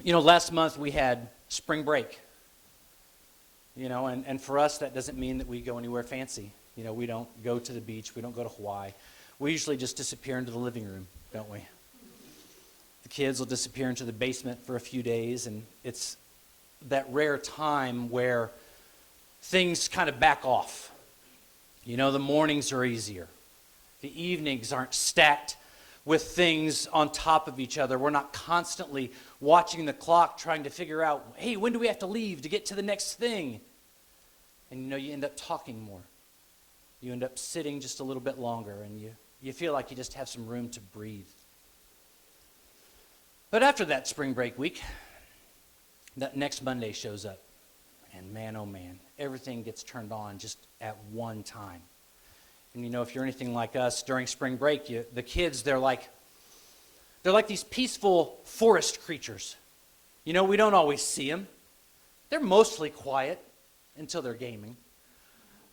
Last month we had spring break. And for us that doesn't mean that we go anywhere fancy. We don't go to the beach, we don't go to Hawaii. We usually just disappear into the living room, don't we? The kids will disappear into the basement for a few days, and it's that rare time where things kind of back off. The mornings are easier. The evenings aren't stacked with things on top of each other. We're not constantly watching the clock trying to figure out, hey, when do we have to leave to get to the next thing? And you end up talking more. You end up sitting just a little bit longer, and you feel like you just have some room to breathe. But after that spring break week, that next Monday shows up. And man, oh man, everything gets turned on just at one time. And if you're anything like us, during spring break, the kids, they're like these peaceful forest creatures. We don't always see them. They're mostly quiet until they're gaming.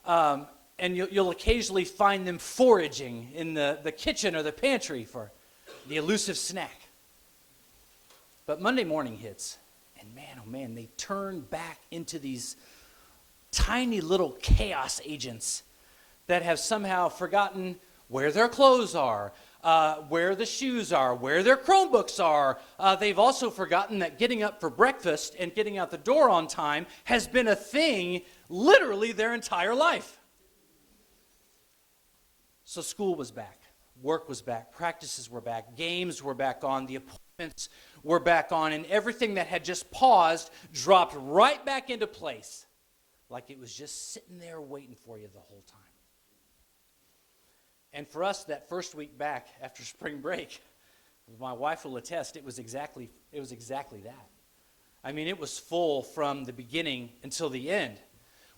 And you'll occasionally find them foraging in the kitchen or the pantry for the elusive snack. But Monday morning hits, and man, oh man, they turn back into these tiny little chaos agents that have somehow forgotten where their clothes are, where the shoes are, where their Chromebooks are. They've also forgotten that getting up for breakfast and getting out the door on time has been a thing literally their entire life. So school was back, work was back, practices were back, games were back on, the appointments were back on, and everything that had just paused dropped right back into place, like it was just sitting there waiting for you the whole time. And for us, that first week back after spring break, my wife will attest, it was exactly that. It was full from the beginning until the end.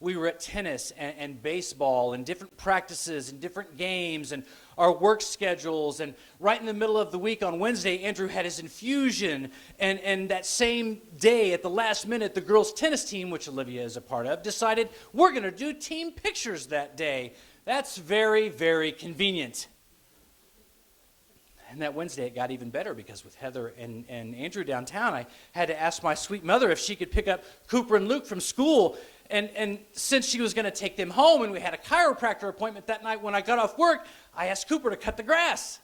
We were at tennis and baseball and different practices and different games and our work schedules. And right in the middle of the week on Wednesday, Andrew had his infusion. And that same day, at the last minute, the girls' tennis team, which Olivia is a part of, decided we're going to do team pictures that day. That's very, very convenient. And that Wednesday, it got even better because with Heather and Andrew downtown, I had to ask my sweet mother if she could pick up Cooper and Luke from school. And since she was going to take them home and we had a chiropractor appointment that night when I got off work, I asked Cooper to cut the grass,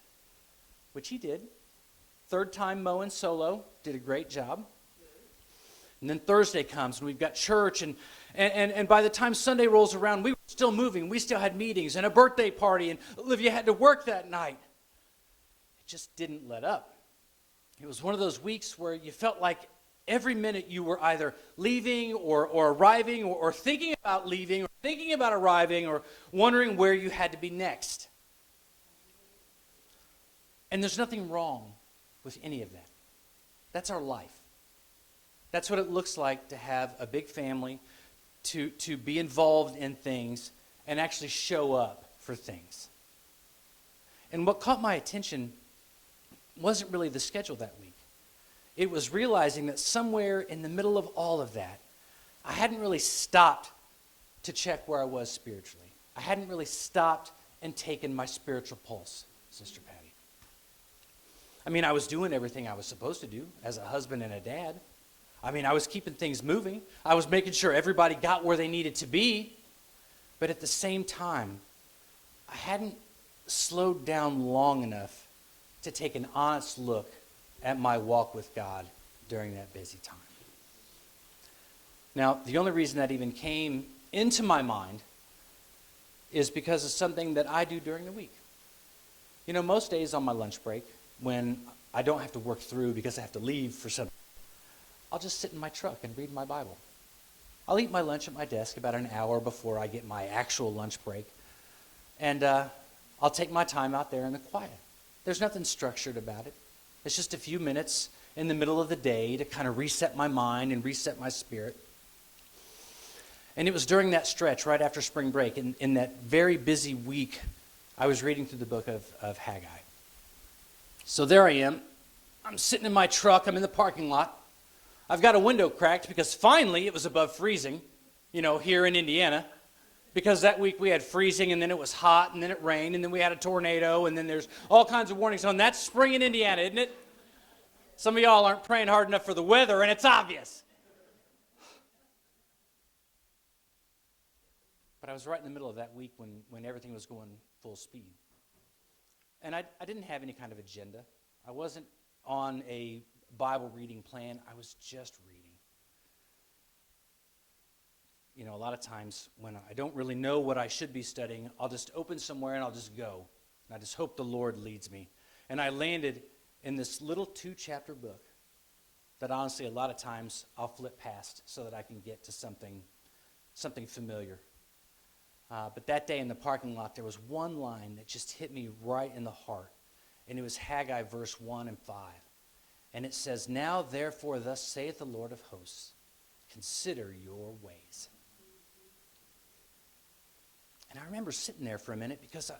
which he did. Third time mowing solo, did a great job. And then Thursday comes and we've got church and by the time Sunday rolls around, we were still moving. We still had meetings and a birthday party, and Olivia had to work that night. It just didn't let up. It was one of those weeks where you felt like every minute you were either leaving or arriving or thinking about leaving or thinking about arriving or wondering where you had to be next. And there's nothing wrong with any of that. That's our life. That's what it looks like to have a big family, to be involved in things and actually show up for things. And what caught my attention wasn't really the schedule that week. It was realizing that somewhere in the middle of all of that, I hadn't really stopped to check where I was spiritually. I hadn't really stopped and taken my spiritual pulse, Sister Patty. I was doing everything I was supposed to do as a husband and a dad. I was keeping things moving. I was making sure everybody got where they needed to be. But at the same time, I hadn't slowed down long enough to take an honest look at my walk with God during that busy time. Now, the only reason that even came into my mind is because of something that I do during the week. Most days on my lunch break, when I don't have to work through because I have to leave for something, I'll just sit in my truck and read my Bible. I'll eat my lunch at my desk about an hour before I get my actual lunch break. And I'll take my time out there in the quiet. There's nothing structured about it. It's just a few minutes in the middle of the day to kind of reset my mind and reset my spirit. And it was during that stretch, right after spring break, in that very busy week, I was reading through the book of Haggai. So there I am. I'm sitting in my truck. I'm in the parking lot. I've got a window cracked because finally it was above freezing, here in Indiana. Because that week we had freezing, and then it was hot, and then it rained, and then we had a tornado, and then there's all kinds of warnings on. That's spring in Indiana, isn't it? Some of y'all aren't praying hard enough for the weather, and it's obvious. But I was right in the middle of that week when everything was going full speed. And I didn't have any kind of agenda. I wasn't on a Bible reading plan. I was just reading. You know, a lot of times when I don't really know what I should be studying, I'll just open somewhere and I'll just go. And I just hope the Lord leads me. And I landed in this little 2-chapter book that honestly a lot of times I'll flip past so that I can get to something familiar. But that day in the parking lot, there was one line that just hit me right in the heart. And it was Haggai verse 1 and 5. And it says, "Now therefore thus saith the Lord of hosts, consider your ways." And I remember sitting there for a minute because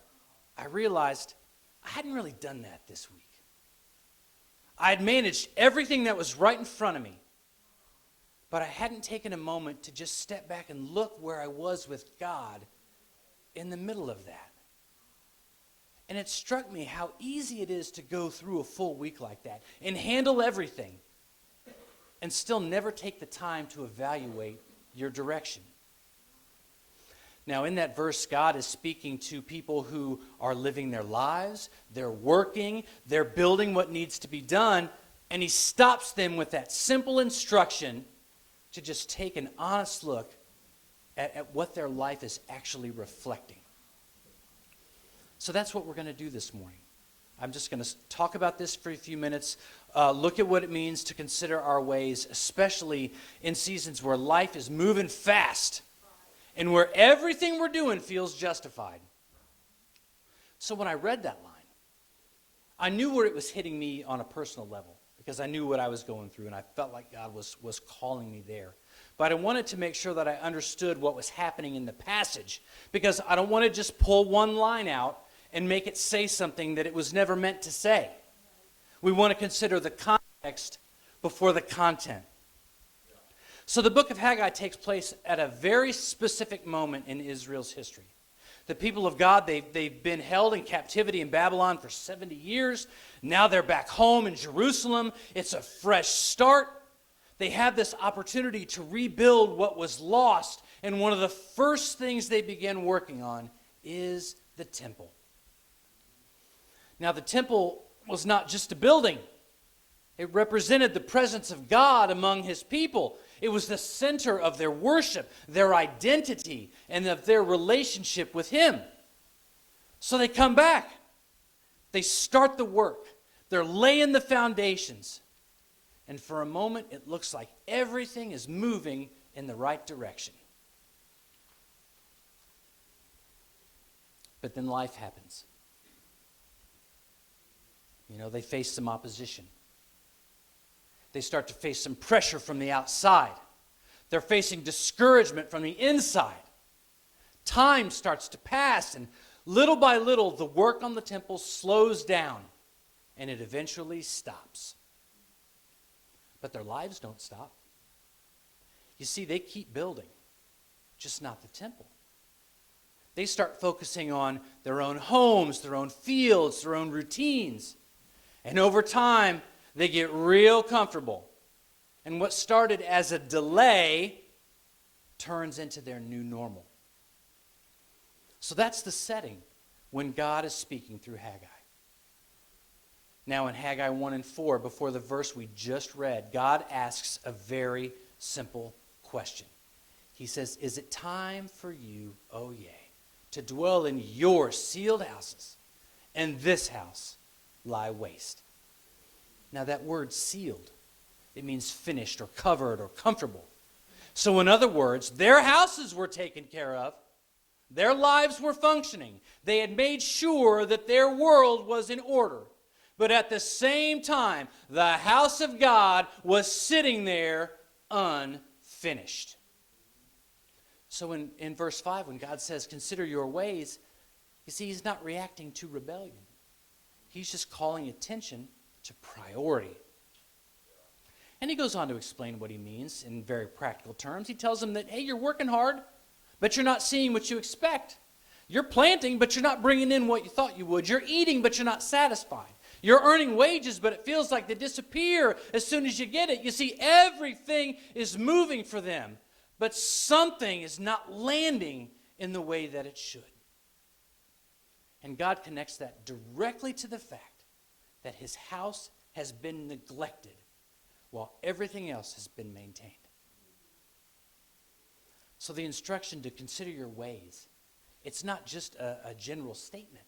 I realized I hadn't really done that this week. I had managed everything that was right in front of me, but I hadn't taken a moment to just step back and look where I was with God in the middle of that. And it struck me how easy it is to go through a full week like that and handle everything and still never take the time to evaluate your direction. Now, in that verse, God is speaking to people who are living their lives, they're working, they're building what needs to be done, and he stops them with that simple instruction to just take an honest look at what their life is actually reflecting. So that's what we're going to do this morning. I'm just going to talk about this for a few minutes, look at what it means to consider our ways, especially in seasons where life is moving fast and where everything we're doing feels justified. So when I read that line, I knew where it was hitting me on a personal level because I knew what I was going through and I felt like God was calling me there. But I wanted to make sure that I understood what was happening in the passage because I don't want to just pull one line out and make it say something that it was never meant to say. We want to consider the context before the content. So the book of Haggai takes place at a very specific moment in Israel's history. The people of God, they've been held in captivity in Babylon for 70 years. Now they're back home in Jerusalem. It's a fresh start. They have this opportunity to rebuild what was lost. And one of the first things they begin working on is the temple. Now the temple was not just a building. It represented the presence of God among his people. It was the center of their worship, their identity, and of their relationship with him. So they come back. They start the work. They're laying the foundations. And for a moment, it looks like everything is moving in the right direction. But then life happens. You know, they face some opposition. They start to face some pressure from the outside. They're facing discouragement from the inside. Time starts to pass, and little by little, the work on the temple slows down, and it eventually stops. But their lives don't stop. You see, they keep building, just not the temple. They start focusing on their own homes, their own fields, their own routines. And over time, they get real comfortable. And what started as a delay turns into their new normal. So that's the setting when God is speaking through Haggai. Now in Haggai 1 and 4, before the verse we just read, God asks a very simple question. He says, "Is it time for you, O yea, to dwell in your sealed houses, and this house lie waste?" Now that word sealed, it means finished or covered or comfortable. So in other words, their houses were taken care of. Their lives were functioning. They had made sure that their world was in order. But at the same time, the house of God was sitting there unfinished. So in verse 5, when God says, "Consider your ways," you see, he's not reacting to rebellion. He's just calling attention to priority. And he goes on to explain what he means in very practical terms. He tells them that, hey, you're working hard, but you're not seeing what you expect. You're planting, but you're not bringing in what you thought you would. You're eating, but you're not satisfied. You're earning wages, but it feels like they disappear as soon as you get it. You see, everything is moving for them, but something is not landing in the way that it should. And God connects that directly to the fact that his house has been neglected while everything else has been maintained. So the instruction to consider your ways, it's not just a general statement.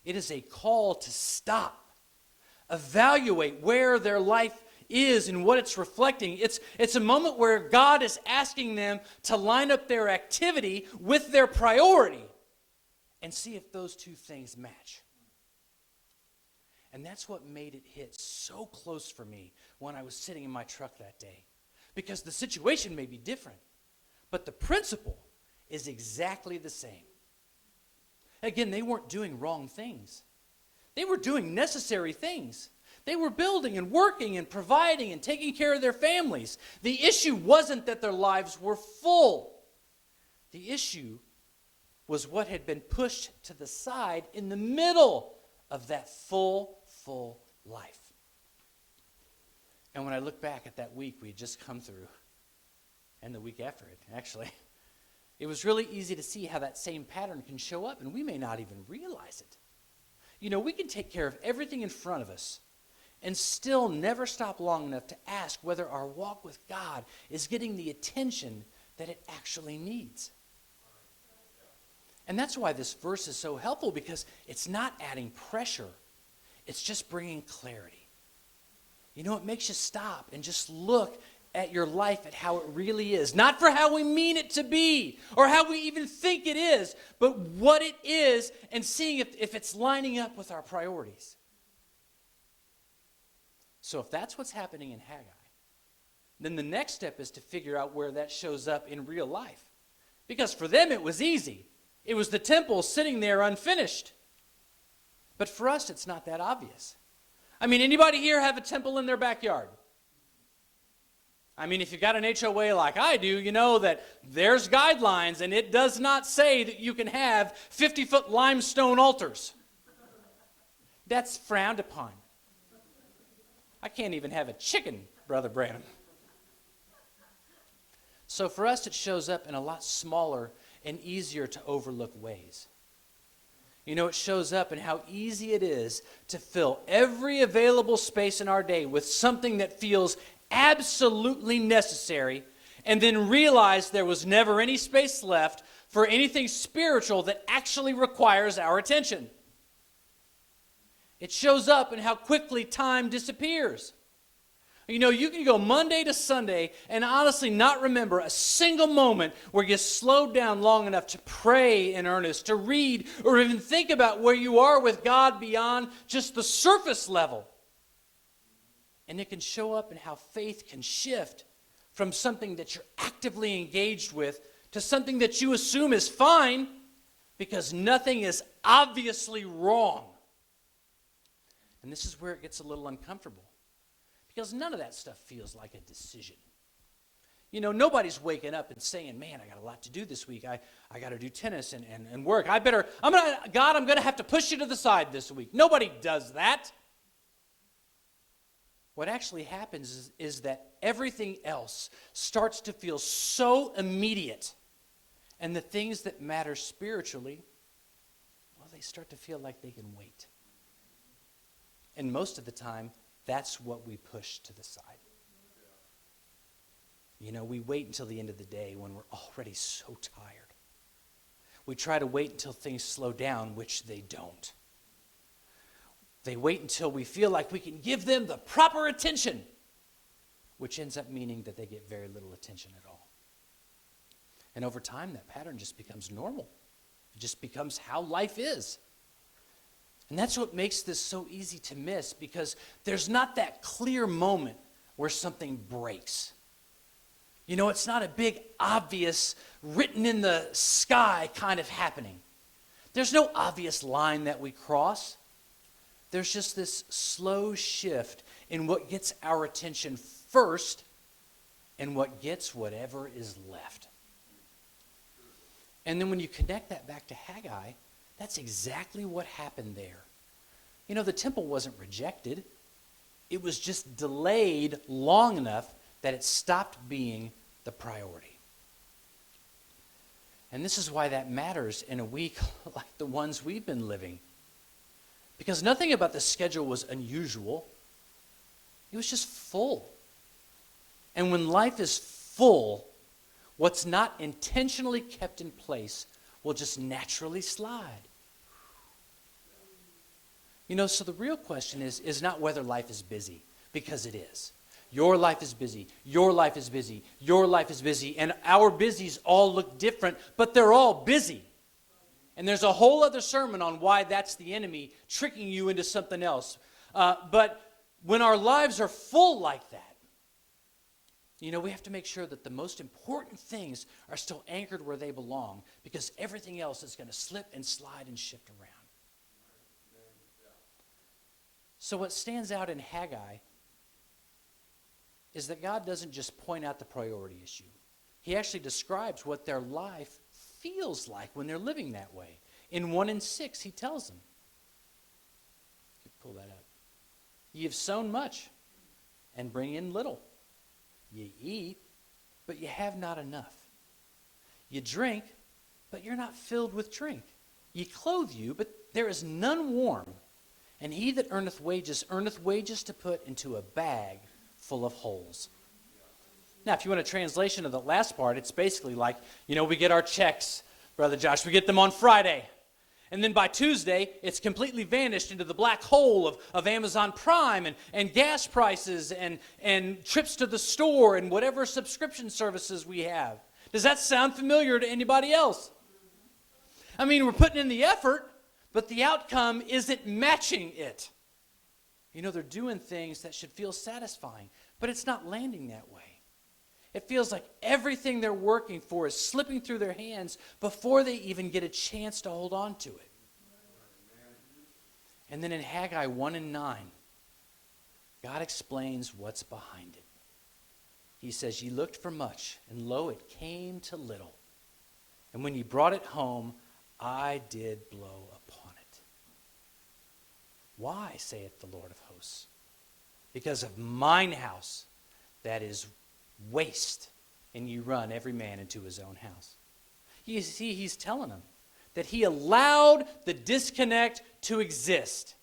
It is a call to stop, evaluate where their life is and what it's reflecting. It's a moment where God is asking them to line up their activity with their priority and see if those two things match. And that's what made it hit so close for me when I was sitting in my truck that day. Because the situation may be different, but the principle is exactly the same. Again, they weren't doing wrong things. They were doing necessary things. They were building and working and providing and taking care of their families. The issue wasn't that their lives were full. The issue was what had been pushed to the side in the middle of that full life. And when I look back at that week we had just come through, and the week after it, actually, it was really easy to see how that same pattern can show up, and we may not even realize it. You know, we can take care of everything in front of us and still never stop long enough to ask whether our walk with God is getting the attention that it actually needs. And that's why this verse is so helpful, because it's not adding pressure. It's just bringing clarity. You know, it makes you stop and just look at your life, at how it really is. Not for how we mean it to be or how we even think it is, but what it is, and seeing if it's lining up with our priorities. So if that's what's happening in Haggai, then the next step is to figure out where that shows up in real life. Because for them it was easy. It was the temple sitting there unfinished. But for us it's not that obvious. I mean, anybody here have a temple in their backyard? I mean, if you got an HOA like I do, you know that there's guidelines, and it does not say that you can have 50-foot limestone altars. That's frowned upon. I can't even have a chicken, Brother Branham. So for us, it shows up in a lot smaller and easier to overlook ways. You know, it shows up in how easy it is to fill every available space in our day with something that feels absolutely necessary, and then realize there was never any space left for anything spiritual that actually requires our attention. It shows up in how quickly time disappears. You know, you can go Monday to Sunday and honestly not remember a single moment where you slowed down long enough to pray in earnest, to read, or even think about where you are with God beyond just the surface level. And it can show up in how faith can shift from something that you're actively engaged with to something that you assume is fine because nothing is obviously wrong. And this is where it gets a little uncomfortable, because none of that stuff feels like a decision. You know, nobody's waking up and saying, man, I got a lot to do this week. I got to do tennis and work. I'm going to have to push you to the side this week. Nobody does that. What actually happens is that everything else starts to feel so immediate, and the things that matter spiritually, well, they start to feel like they can wait. And most of the time, that's what we push to the side. You know, we wait until the end of the day when we're already so tired. We try to wait until things slow down, which they don't. They wait until we feel like we can give them the proper attention, which ends up meaning that they get very little attention at all. And over time, that pattern just becomes normal. It just becomes how life is. And that's what makes this so easy to miss, because there's not that clear moment where something breaks. You know, it's not a big, obvious, written in the sky kind of happening. There's no obvious line that we cross. There's just this slow shift in what gets our attention first and what gets whatever is left. And then when you connect that back to Haggai, that's exactly what happened there. You know, the temple wasn't rejected. It was just delayed long enough that it stopped being the priority. And this is why that matters in a week like the ones we've been living. Because nothing about the schedule was unusual. It was just full. And when life is full, what's not intentionally kept in place will just naturally slide. You know, so the real question is not whether life is busy, because it is. Your life is busy. Your life is busy. Your life is busy. And our busies all look different, but they're all busy. And there's a whole other sermon on why that's the enemy tricking you into something else. But when our lives are full like that, you know, we have to make sure that the most important things are still anchored where they belong, because everything else is going to slip and slide and shift around. So what stands out in Haggai is that God doesn't just point out the priority issue. He actually describes what their life feels like when they're living that way. In 1:6, he tells them, pull that up. Ye have sown much and bring in little. Ye eat, but ye have not enough. Ye drink, but you're not filled with drink. Ye clothe you, but there is none warm. And he that earneth wages to put into a bag full of holes. Now, if you want a translation of the last part, it's basically like, you know, we get our checks, Brother Josh, we get them on Friday. And then by Tuesday, it's completely vanished into the black hole of Amazon Prime and gas prices and trips to the store and whatever subscription services we have. Does that sound familiar to anybody else? I mean, we're putting in the effort, but the outcome isn't matching it. You know, they're doing things that should feel satisfying, but it's not landing that way. It feels like everything they're working for is slipping through their hands before they even get a chance to hold on to it. And then in Haggai 1:9, God explains what's behind it. He says, ye looked for much, and lo, it came to little. And when ye brought it home, I did blow upon it. Why, saith the Lord of hosts? Because of mine house that is waste, and you run every man into his own house. You see, he's telling them that he allowed the disconnect to exist.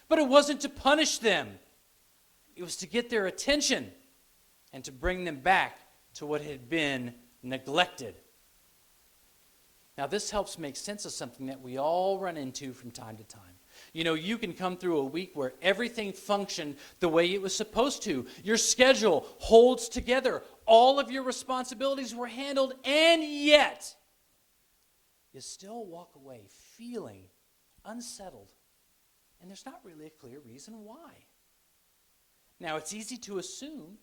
But it wasn't to punish them. It was to get their attention and to bring them back to what had been neglected. Now, this helps make sense of something that we all run into from time to time. You know, you can come through a week where everything functioned the way it was supposed to. Your schedule holds together. All of your responsibilities were handled, and yet you still walk away feeling unsettled. And there's not really a clear reason why. Now, it's easy to assume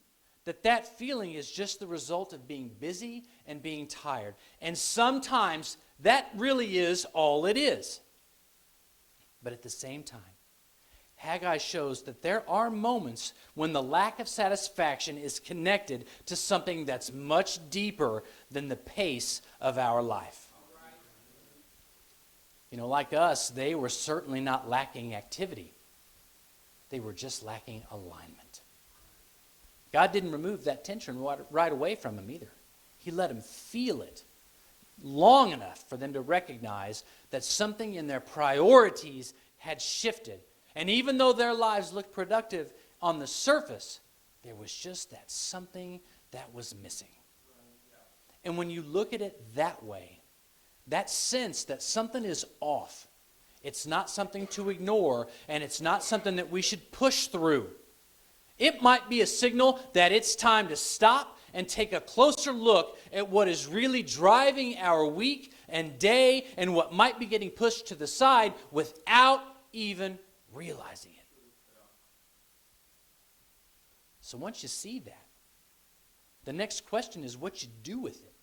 that that feeling is just the result of being busy and being tired. And sometimes that really is all it is. But at the same time, Haggai shows that there are moments when the lack of satisfaction is connected to something that's much deeper than the pace of our life. You know, like us, they were certainly not lacking activity. They were just lacking alignment. God didn't remove that tension right away from them either. He let them feel it long enough for them to recognize that something in their priorities had shifted. And even though their lives looked productive on the surface, there was just that something that was missing. And when you look at it that way, that sense that something is off, it's not something to ignore, and it's not something that we should push through. It might be a signal that it's time to stop and take a closer look at what is really driving our week and day and what might be getting pushed to the side without even realizing it. So once you see that, the next question is what you do with it.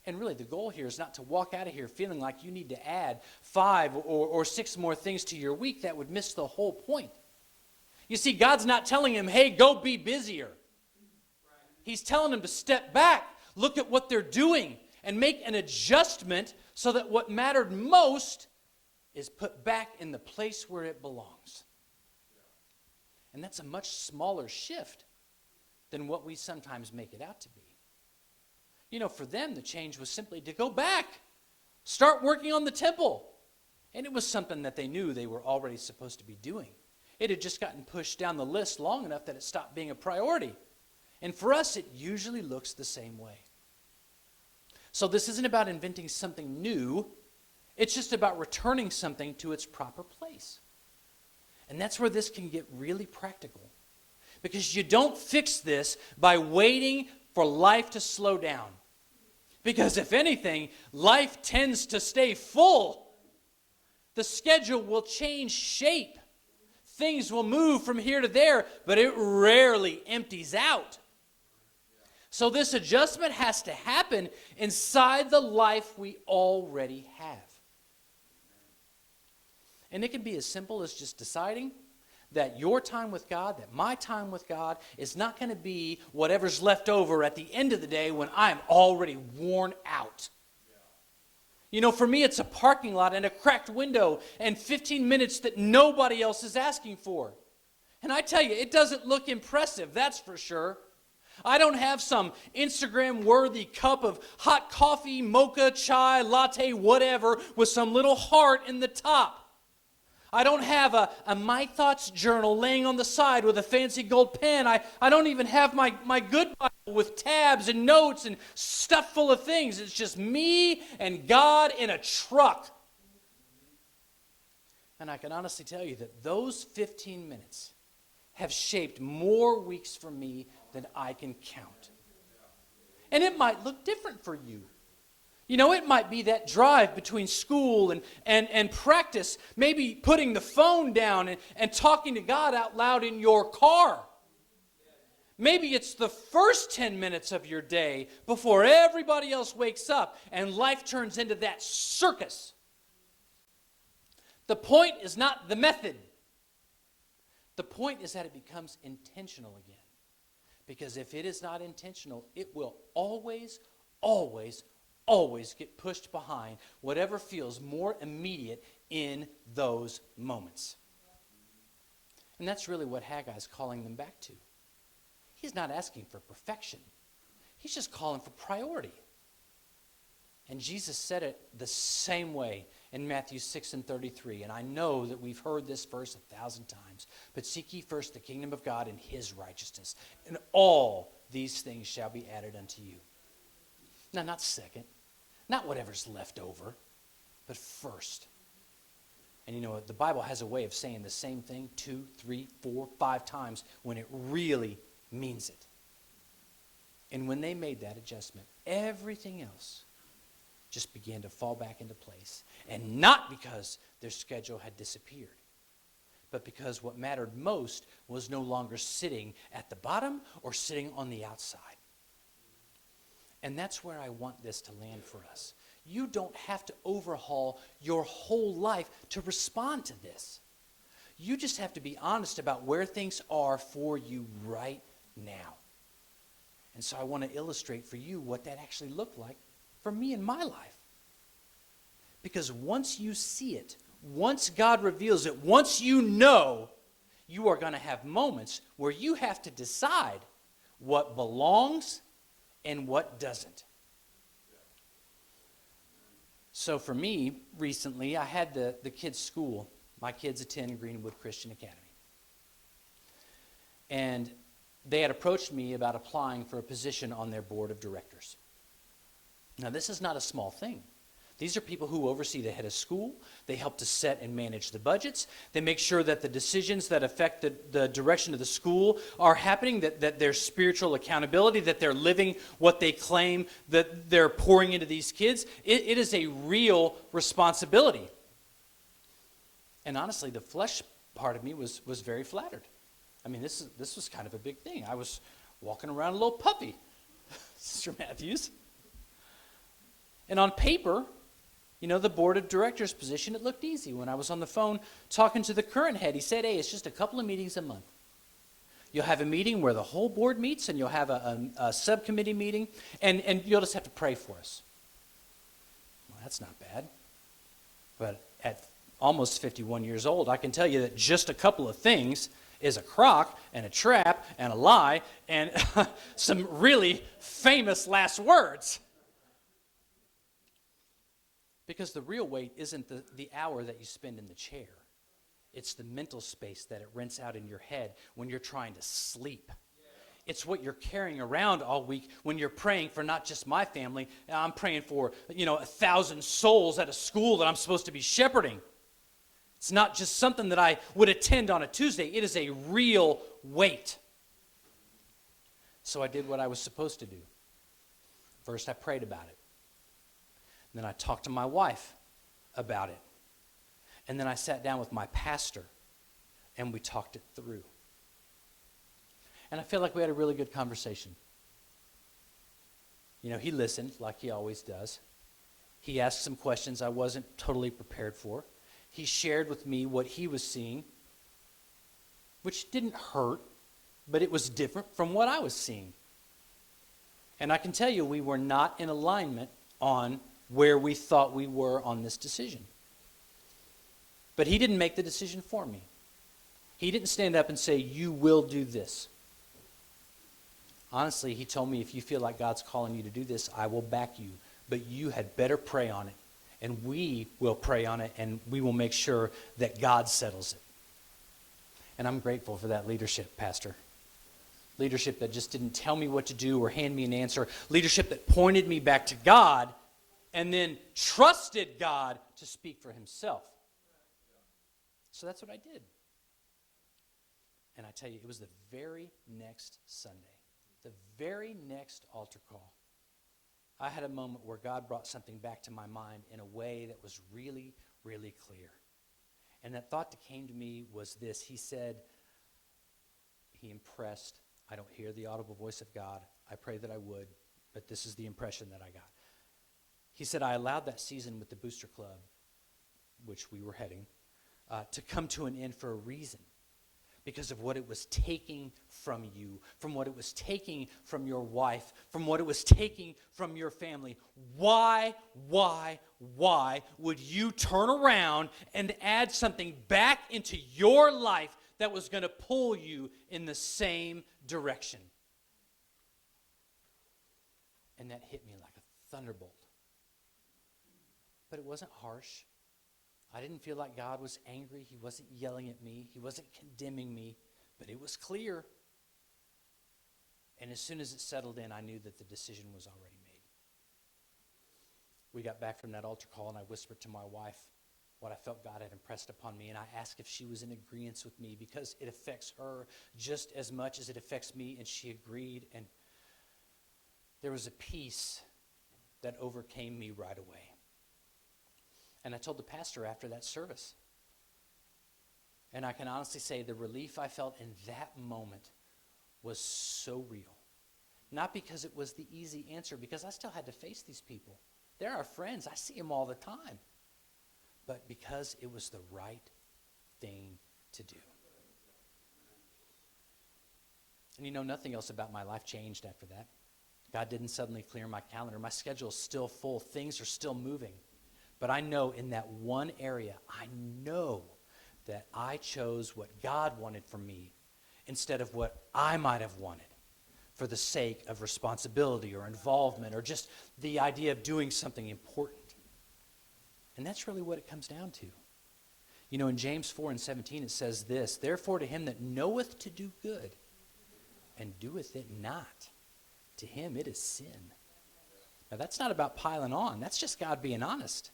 And really the goal here is not to walk out of here feeling like you need to add 5 or 6 more things to your week. That would miss the whole point. You see, God's not telling him, hey, go be busier. He's telling them to step back, look at what they're doing, and make an adjustment so that what mattered most is put back in the place where it belongs. And that's a much smaller shift than what we sometimes make it out to be. You know, for them, the change was simply to go back, start working on the temple. And it was something that they knew they were already supposed to be doing. It had just gotten pushed down the list long enough that it stopped being a priority. And for us, it usually looks the same way. So this isn't about inventing something new. It's just about returning something to its proper place. And that's where this can get really practical. Because you don't fix this by waiting for life to slow down. Because if anything, life tends to stay full. The schedule will change shape. Things will move from here to there, but it rarely empties out. So this adjustment has to happen inside the life we already have. And it can be as simple as just deciding that your time with God, that my time with God, is not going to be whatever's left over at the end of the day when I'm already worn out. You know, for me, it's a parking lot and a cracked window and 15 minutes that nobody else is asking for. And I tell you, it doesn't look impressive, that's for sure. I don't have some Instagram-worthy cup of hot coffee, mocha, chai, latte, whatever, with some little heart in the top. I don't have a My Thoughts journal laying on the side with a fancy gold pen. I don't even have my good Bible with tabs and notes and stuff full of things. It's just me and God in a truck. And I can honestly tell you that those 15 minutes have shaped more weeks for me than I can count. And it might look different for you. You know, it might be that drive between school and practice, maybe putting the phone down and talking to God out loud in your car. Maybe it's the first 10 minutes of your day before everybody else wakes up and life turns into that circus. The point is not the method. The point is that it becomes intentional again. Because if it is not intentional, it will always get pushed behind whatever feels more immediate in those moments. And that's really what Haggai's calling them back to. He's not asking for perfection. He's just calling for priority. And Jesus said it the same way in Matthew 6:33. And I know that we've heard this verse 1,000 times. But seek ye first the kingdom of God and his righteousness, and all these things shall be added unto you. Now, not second, not whatever's left over, but first. And you know, the Bible has a way of saying the same thing 2, 3, 4, 5 times when it really means it. And when they made that adjustment, everything else just began to fall back into place. And not because their schedule had disappeared, but because what mattered most was no longer sitting at the bottom or sitting on the outside. And that's where I want this to land for us. You don't have to overhaul your whole life to respond to this. You just have to be honest about where things are for you right now. And so I want to illustrate for you what that actually looked like for me in my life. Because once you see it, once God reveals it, once you know, you are going to have moments where you have to decide what belongs and what doesn't. So for me, recently, I had the kids' school. My kids attend Greenwood Christian Academy. And they had approached me about applying for a position on their board of directors. Now, this is not a small thing. These are people who oversee the head of school. They help to set and manage the budgets. They make sure that the decisions that affect the direction of the school are happening, that there's spiritual accountability, that they're living what they claim that they're pouring into these kids. It is a real responsibility. And honestly, the flesh part of me was very flattered. I mean, this was kind of a big thing. I was walking around a little puppy, Sister Matthews. And on paper, you know, the board of directors position, it looked easy. When I was on the phone talking to the current head, he said, hey, it's just a couple of meetings a month. You'll have a meeting where the whole board meets, and you'll have a subcommittee meeting, and you'll just have to pray for us. Well, that's not bad. But at almost 51 years old, I can tell you that just a couple of things is a crock and a trap and a lie and some really famous last words. Because the real weight isn't the hour that you spend in the chair. It's the mental space that it rents out in your head when you're trying to sleep. It's what you're carrying around all week when you're praying for not just my family. I'm praying for, 1,000 souls at a school that I'm supposed to be shepherding. It's not just something that I would attend on a Tuesday. It is a real weight. So I did what I was supposed to do. First, I prayed about it. Then I talked to my wife about it. And then I sat down with my pastor, and we talked it through. And I feel like we had a really good conversation. He listened like he always does. He asked some questions I wasn't totally prepared for. He shared with me what he was seeing, which didn't hurt, but it was different from what I was seeing. And I can tell you we were not in alignment on where we thought we were on this decision. But he didn't make the decision for me. He didn't stand up and say, you will do this. Honestly, he told me, if you feel like God's calling you to do this, I will back you. But you had better pray on it. And we will pray on it, and we will make sure that God settles it. And I'm grateful for that leadership, Pastor. Leadership that just didn't tell me what to do or hand me an answer. Leadership that pointed me back to God and then trusted God to speak for himself. So that's what I did. And I tell you, it was the very next Sunday, the very next altar call, I had a moment where God brought something back to my mind in a way that was really, really clear. And that thought that came to me was this. He said, he impressed, I don't hear the audible voice of God. I pray that I would, but this is the impression that I got. He said, I allowed that season with the Booster Club, which we were heading, to come to an end for a reason. Because of what it was taking from you, from what it was taking from your wife, from what it was taking from your family. Why would you turn around and add something back into your life that was going to pull you in the same direction? And that hit me like a thunderbolt. But it wasn't harsh. I didn't feel like God was angry. He wasn't yelling at me. He wasn't condemning me. But it was clear. And as soon as it settled in, I knew that the decision was already made. We got back from that altar call, and I whispered to my wife what I felt God had impressed upon me. And I asked if she was in agreement with me because it affects her just as much as it affects me. And she agreed. And there was a peace that overcame me right away. And I told the pastor after that service. And I can honestly say the relief I felt in that moment was so real. Not because it was the easy answer, because I still had to face these people. They're our friends. I see them all the time. But because it was the right thing to do. And nothing else about my life changed after that. God didn't suddenly clear my calendar. My schedule is still full. Things are still moving. But I know in that one area, I know that I chose what God wanted for me instead of what I might have wanted for the sake of responsibility or involvement or just the idea of doing something important. And that's really what it comes down to. In James 4:17 it says this, therefore to him that knoweth to do good and doeth it not, to him it is sin. Now that's not about piling on. That's just God being honest.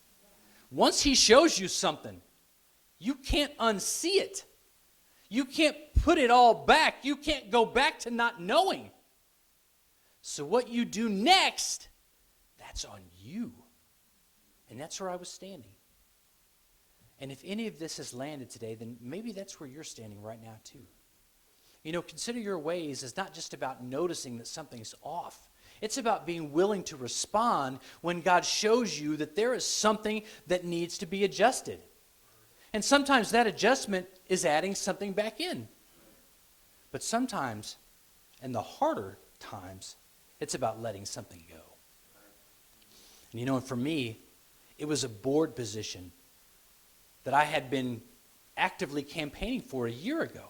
Once he shows you something, you can't unsee it. You can't put it all back. You can't go back to not knowing. So what you do next, that's on you. And that's where I was standing. And if any of this has landed today, then maybe that's where you're standing right now too. Consider your ways as not just about noticing that something's off. It's about being willing to respond when God shows you that there is something that needs to be adjusted. And sometimes that adjustment is adding something back in. But sometimes, and the harder times, it's about letting something go. And for me, it was a board position that I had been actively campaigning for a year ago.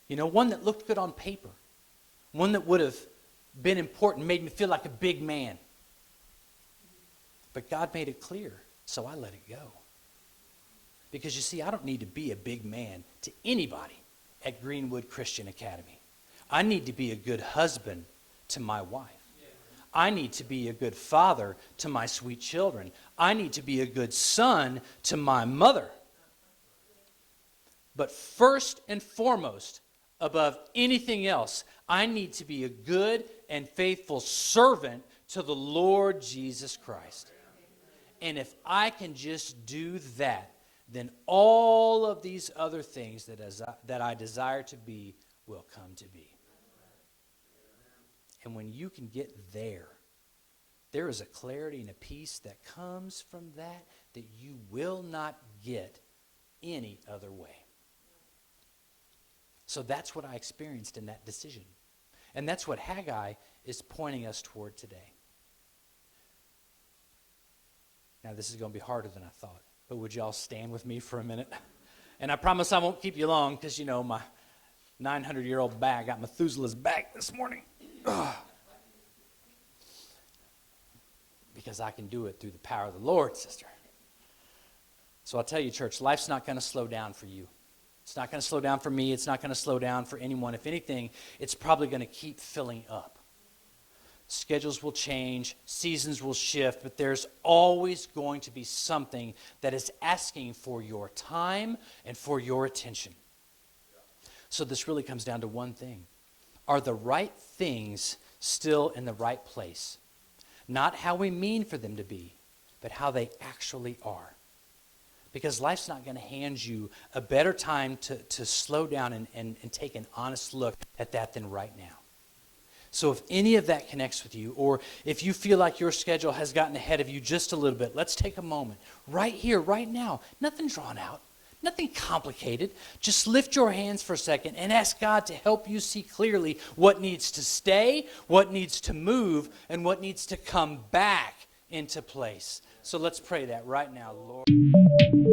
You know, one that looked good on paper. One that would have been important, made me feel like a big man. But God made it clear, so I let it go. Because you see, I don't need to be a big man to anybody at Greenwood Christian Academy. I need to be a good husband to my wife. I need to be a good father to my sweet children. I need to be a good son to my mother. But first and foremost, above anything else, I need to be a good and faithful servant to the Lord Jesus Christ. And if I can just do that, then all of these other things that I desire to be will come to be. And when you can get there, there is a clarity and a peace that comes from that you will not get any other way. So that's what I experienced in that decision. And that's what Haggai is pointing us toward today. Now, this is going to be harder than I thought. But would you all stand with me for a minute? And I promise I won't keep you long because, you know, my 900-year-old back got Methuselah's back this morning. Because I can do it through the power of the Lord, sister. So I'll tell you, church, life's not going to slow down for you. It's not going to slow down for me. It's not going to slow down for anyone. If anything, it's probably going to keep filling up. Schedules will change, seasons will shift, but there's always going to be something that is asking for your time and for your attention. So this really comes down to one thing. Are the right things still in the right place? Not how we mean for them to be, but how they actually are. Because life's not going to hand you a better time to slow down and take an honest look at that than right now. So if any of that connects with you, or if you feel like your schedule has gotten ahead of you just a little bit, let's take a moment. Right here, right now. Nothing drawn out. Nothing complicated. Just lift your hands for a second and ask God to help you see clearly what needs to stay, what needs to move, and what needs to come back into place. So let's pray that right now, Lord.